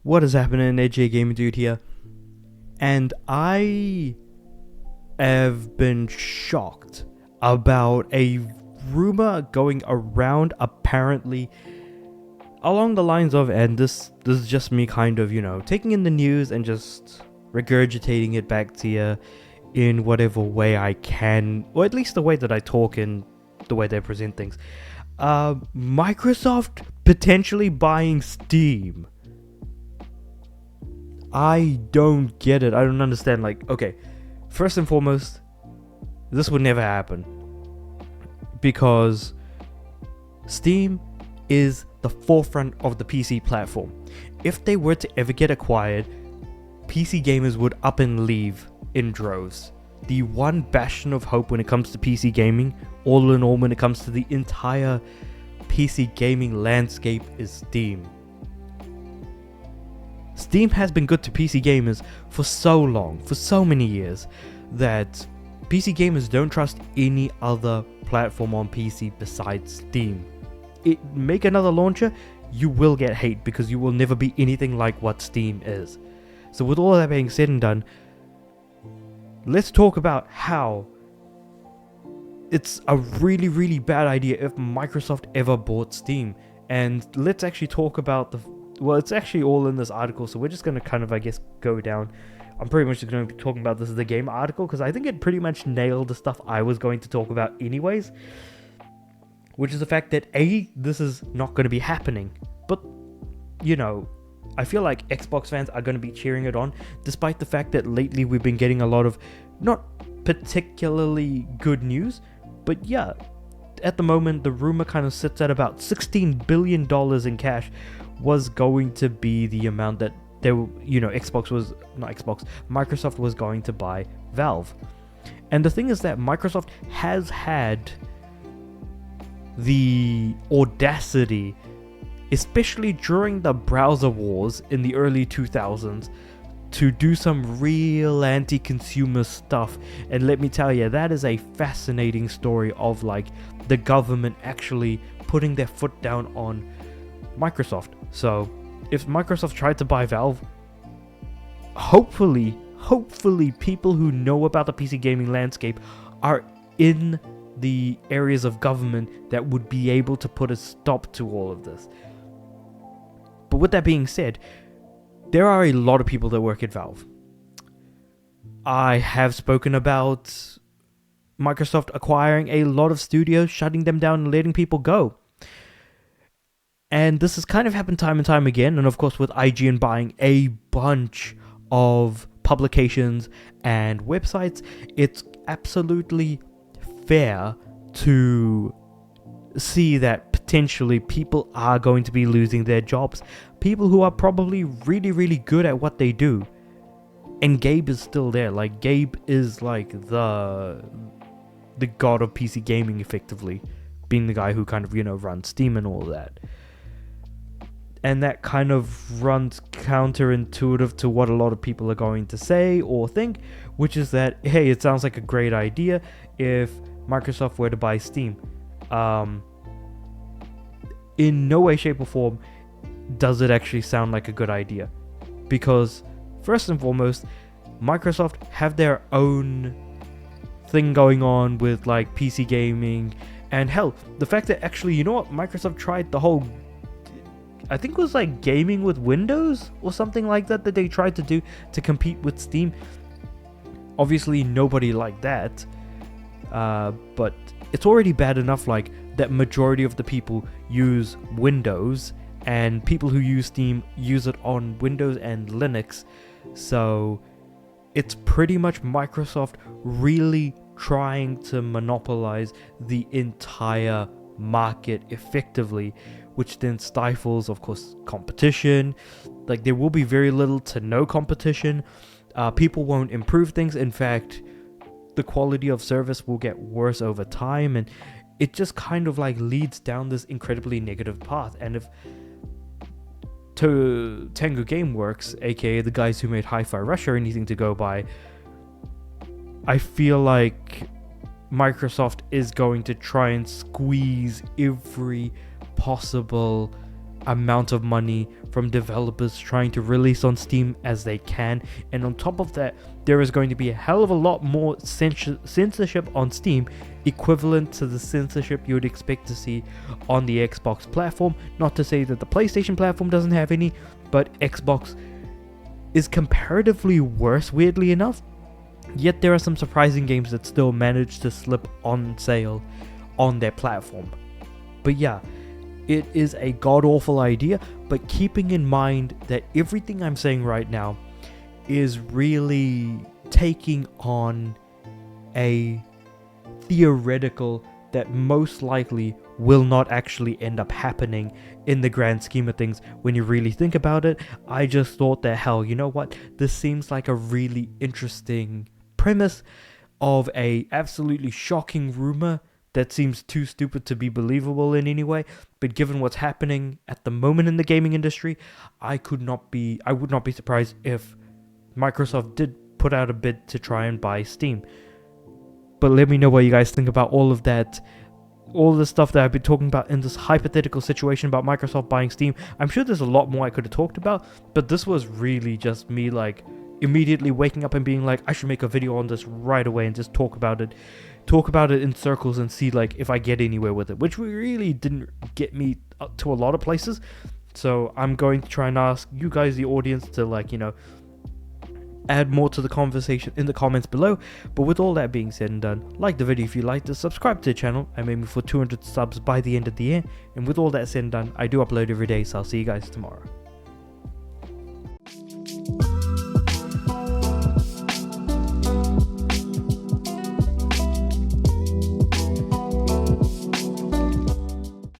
What is happening? AJ Gaming Dude here, and I have been shocked about a rumor going around, apparently along the lines of, and this is just me kind of, taking in the news and just regurgitating it back to you in whatever way I can, or at least the way that I talk and the way they present things. Microsoft potentially buying Steam. I don't get it. I don't understand. Okay, first and foremost, this would never happen because Steam is the forefront of the PC platform. If they were to ever get acquired, PC gamers would up and leave in droves. The one bastion of hope when it comes to PC gaming, all in all when it comes to the entire PC gaming landscape, is Steam. Steam has been good to PC gamers for so long, for so many years, that PC gamers don't trust any other platform on PC besides Steam. Make another launcher, you will get hate because you will never be anything like what Steam is. So with all that being said and done, let's talk about how it's a really, really bad idea if Microsoft ever bought Steam. And let's actually talk about it's actually all in this article, so we're just going to kind of, I guess, go down. I'm pretty much just going to be talking about this as the game article, because I think it pretty much nailed the stuff I was going to talk about anyways. Which is the fact that, this is not going to be happening. But, I feel like Xbox fans are going to be cheering it on, despite the fact that lately we've been getting a lot of not particularly good news. But yeah, at the moment, the rumor kind of sits at about $16 billion in cash was going to be the amount that Microsoft was going to buy Valve. And the thing is that Microsoft has had the audacity, especially during the browser wars in the early 2000s, to do some real anti-consumer stuff. And let me tell you, that is a fascinating story of the government actually putting their foot down on Microsoft. So if Microsoft tried to buy Valve, hopefully people who know about the PC gaming landscape are in the areas of government that would be able to put a stop to all of this. But with that being said, there are a lot of people that work at Valve. I have spoken about Microsoft acquiring a lot of studios, shutting them down and letting people go. And this has kind of happened time and time again. And of course, with IGN buying a bunch of publications and websites, it's absolutely fair to see that potentially people are going to be losing their jobs. People who are probably really, really good at what they do. And Gabe is still there. Gabe is the god of PC gaming, effectively. Being the guy who kind of, runs Steam and all that. And that kind of runs counterintuitive to what a lot of people are going to say or think, which is that, hey, it sounds like a great idea if Microsoft were to buy Steam. In no way, shape, or form does it actually sound like a good idea. Because, first and foremost, Microsoft have their own thing going on with PC gaming. And hell, the fact that actually, Microsoft tried the whole, I think it was gaming with Windows or something like that they tried to do to compete with Steam. Obviously, nobody liked that. But it's already bad enough that majority of the people use Windows, and people who use Steam use it on Windows and Linux. So it's pretty much Microsoft really trying to monopolize the entire market effectively, which then stifles, of course, competition. There will be very little to no competition. People won't improve things. In fact, the quality of service will get worse over time, and it just kind of leads down this incredibly negative path. And if Tango Gameworks, aka the guys who made Hi-Fi Rush, are anything to go by, I feel like Microsoft is going to try and squeeze every possible amount of money from developers trying to release on Steam as they can, and on top of that, there is going to be a hell of a lot more censorship on Steam, equivalent to the censorship you would expect to see on the Xbox platform. Not to say that the PlayStation platform doesn't have any, but Xbox is comparatively worse, weirdly enough. Yet there are some surprising games that still manage to slip on sale on their platform. But yeah, it is a god-awful idea, but keeping in mind that everything I'm saying right now is really taking on a theoretical that most likely will not actually end up happening in the grand scheme of things when you really think about it. I just thought that, hell, you know what? This seems like a really interesting premise of a absolutely shocking rumor that seems too stupid to be believable in any way, but given what's happening at the moment in the gaming industry, I would not be surprised if Microsoft did put out a bid to try and buy Steam. But let me know what you guys think about all of that, all the stuff that I've been talking about in this hypothetical situation about Microsoft buying Steam. I'm sure there's a lot more I could have talked about, but this was really just me like immediately waking up and being like, I should make a video on this right away and just talk about it in circles and see like if I get anywhere with it, which really didn't get me to a lot of places. So I'm going to try and ask you guys, the audience, to like, you know, add more to the conversation in the comments below. But with all that being said and done, like the video if you liked it, subscribe to the channel. I'm aiming for 200 subs by the end of the year, and with all that said and done, I do upload every day, so I'll see you guys tomorrow.